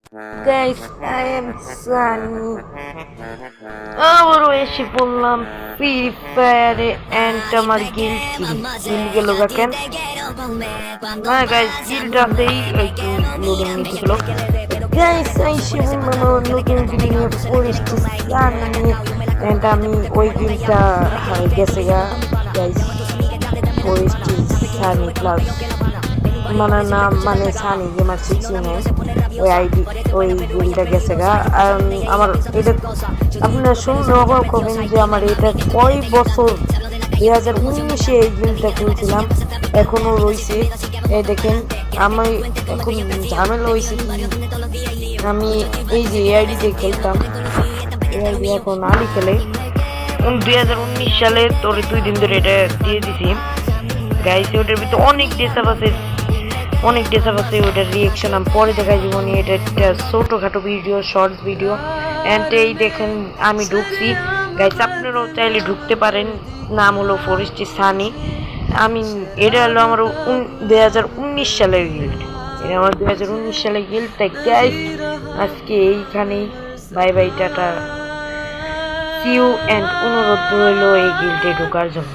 Guys, I am Sunny. আবারও এসে পড়লাম ফ্রি ফায়ারে অ্যান্ড আমার গিল গেল কেন না গাইস গিল্ড আছেই একটু লোডিং নিতেছিল গাইস এসে বললাম আমার নতুন গিল নিয়ে ফরেস্ট সান নিয়ে অ্যান্ড আমি ওই গিলটা গেছে গা গাইস ফরেস্ট সানি প্লাস মানে নাম মানে সানি গেমার সিক্সিনে ওই আইডি ওই গিলটা গেছে গা আমার এটা আপনারা শুনলে অবাক হবেন যে আমার এটা কয় বছর 2019-এ এই গিলটা খুলছিলাম এখনো রয়েছে। এই দেখেন আমি এখন ঝামেলা হয়েছে আমি এই যে আইডিতে খেলতাম এই আইডি এখন আলি খেলে 2019 সালে তোর 2 দিন ধরে এটা দিয়ে দিছি গাইস। ওটার ভিতরে অনেক ডেসাপ আছে ওটার রিয়াকশন আমি পরে দেখাই জীবনে। এটা একটা ছোটোখাটো ভিডিও শর্টস ভিডিও অ্যান্ড এই দেখেন আমি ঢুকছি গাইস, আপনারাও চাইলে ঢুকতে পারেন। নাম হলো ফরেস্ট সানি। আমি এটা হলো আমার 2019 সালের গিল্ড, এটা আমার 2019 সালের গিল্ড। তাই গাইস আজকে এইখানেই bye bye tata see you and অনুরোধ রইল এই গিল্ডে ঢোকার জন্য।